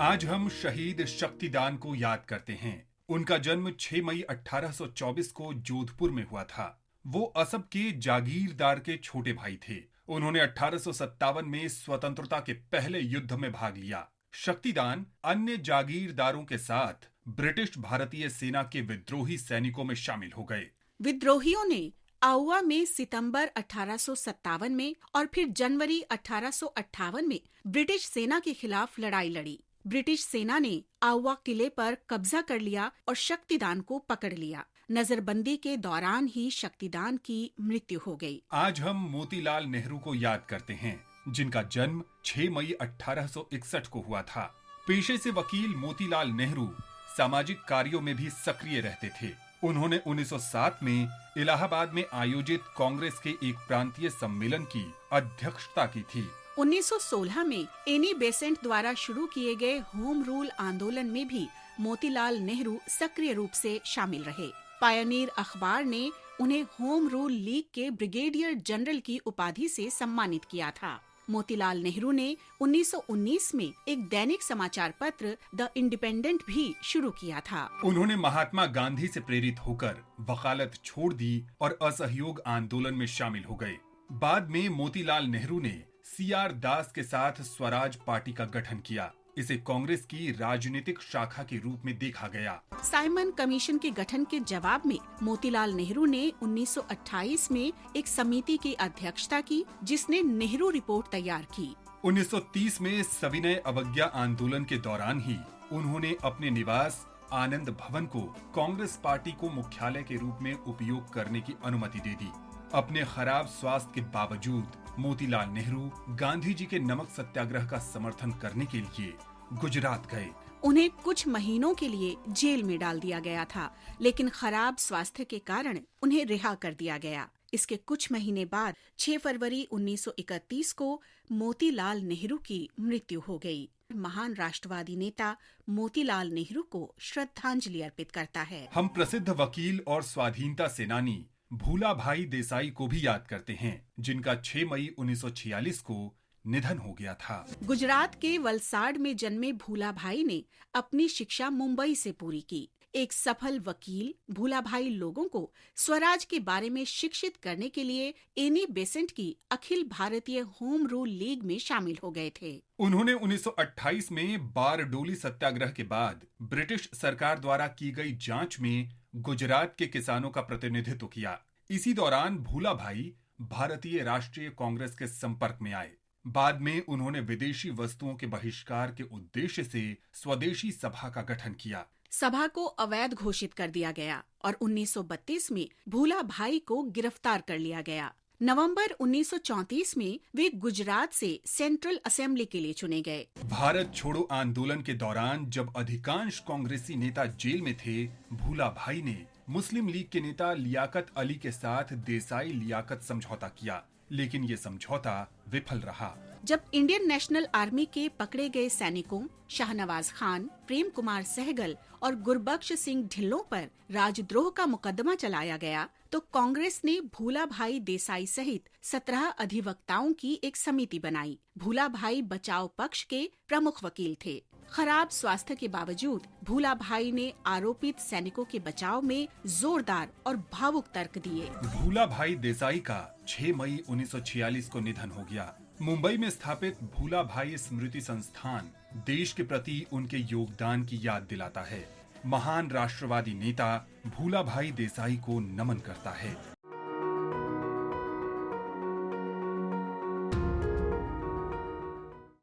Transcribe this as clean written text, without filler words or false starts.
आज हम शहीद शक्तिदान को याद करते हैं। उनका जन्म 6 मई 1824 को जोधपुर में हुआ था। वो असब के जागीरदार के छोटे भाई थे। उन्होंने 1857 में स्वतंत्रता के पहले युद्ध में भाग लिया। शक्तिदान अन्य जागीरदारों के साथ ब्रिटिश भारतीय सेना के विद्रोही सैनिकों में शामिल हो गए। विद्रोहियों ने आउवा में सितंबर 1857 में और फिर जनवरी 1858 में ब्रिटिश सेना के खिलाफ लड़ाई लड़ी। ब्रिटिश सेना ने आउवा किले पर कब्जा कर लिया और शक्तिदान को पकड़ लिया। नजरबंदी के दौरान ही शक्तिदान की मृत्यु हो गई। आज हम मोतीलाल नेहरू को याद करते हैं, जिनका जन्म 6 मई 1861 को हुआ था। पेशे से वकील मोतीलाल नेहरू सामाजिक कार्यों में भी सक्रिय रहते थे। उन्होंने 1907 में इलाहाबाद में आयोजित कांग्रेस के एक प्रांतीय सम्मेलन की अध्यक्षता की थी। 1916 में एनी बेसेंट द्वारा शुरू किए गए होम रूल आंदोलन में भी मोतीलाल नेहरू सक्रिय रूप से शामिल रहे। पायनियर अखबार ने उन्हें होम रूल लीग के ब्रिगेडियर जनरल की उपाधि से सम्मानित किया था। मोतीलाल नेहरू ने 1919 में एक दैनिक समाचार पत्र द इंडिपेंडेंट भी शुरू किया था। उन्होंने महात्मा गांधी से प्रेरित होकर वकालत छोड़ दी और असहयोग आंदोलन में शामिल हो गए। बाद में मोतीलाल नेहरू ने सीआर दास के साथ स्वराज पार्टी का गठन किया। इसे कांग्रेस की राजनीतिक शाखा के रूप में देखा गया। साइमन कमीशन के गठन के जवाब में मोतीलाल नेहरू ने 1928 में एक समिति की अध्यक्षता की, जिसने नेहरू रिपोर्ट तैयार की। 1930 में सविनय अवज्ञा आंदोलन के दौरान ही उन्होंने अपने निवास आनंद भवन को कांग्रेस पार्टी को मुख्यालय के रूप में उपयोग करने की अनुमति दे दी। अपने खराब स्वास्थ्य के बावजूद मोतीलाल नेहरू गांधी जी के नमक सत्याग्रह का समर्थन करने के लिए गुजरात गए। उन्हें कुछ महीनों के लिए जेल में डाल दिया गया था, लेकिन खराब स्वास्थ्य के कारण उन्हें रिहा कर दिया गया। इसके कुछ महीने बाद 6 फरवरी 1931 को मोतीलाल नेहरू की मृत्यु हो गई। महान राष्ट्रवादी नेता मोतीलाल नेहरू को श्रद्धांजलि अर्पित करता है। हम प्रसिद्ध वकील और स्वाधीनता सेनानी भूला भाई देसाई को भी याद करते हैं, जिनका 6 मई 1946 को निधन हो गया था। गुजरात के वलसाड में जन्मे भूला भाई ने अपनी शिक्षा मुंबई से पूरी की। एक सफल वकील भूला भाई लोगों को स्वराज के बारे में शिक्षित करने के लिए एनी बेसेंट की Akhil Bharatiya home rule league में शामिल हो गए थे। उन्होंने 1928 में बारडोली सत्याग्रह के बाद ब्रिटिश सरकार द्वारा की गई जांच में गुजरात के किसानों का प्रतिनिधित्व किया। इसी दौरान भूला भाई भारतीय राष्ट्रीय कांग्रेस के संपर्क में आए। बाद में उन्होंने विदेशी वस्तुओं के बहिष्कार के उद्देश्य से स्वदेशी सभा का गठन किया। सभा को अवैध घोषित कर दिया गया और 1932 में भूला भाई को गिरफ्तार कर लिया गया। नवंबर 1934 में वे गुजरात से सेंट्रल असेंबली के लिए चुने गए। भारत छोड़ो आंदोलन के दौरान जब अधिकांश कांग्रेसी नेता जेल में थे, भूला भाई ने मुस्लिम लीग के नेता लियाकत अली के साथ देसाई लियाकत समझौता किया, लेकिन ये समझौता विफल रहा। जब इंडियन नेशनल आर्मी के पकड़े गए सैनिकों शाहनवाज खान, प्रेम कुमार सहगल और गुरबख्श सिंह ढिल्लों पर राजद्रोह का मुकदमा चलाया गया, तो कांग्रेस ने भूला भाई देसाई सहित 17 अधिवक्ताओं की एक समिति बनाई। भूला भाई बचाव पक्ष के प्रमुख वकील थे। खराब स्वास्थ्य के बावजूद भूला भाई ने आरोपित सैनिकों के बचाव में जोरदार और भावुक तर्क दिए। भूला भाई देसाई का 6 मई 1946 को निधन हो गया। मुंबई में स्थापित भूला भाई स्मृति संस्थान देश के प्रति उनके योगदान की याद दिलाता है। महान राष्ट्रवादी नेता भूला भाई देसाई को नमन करता है।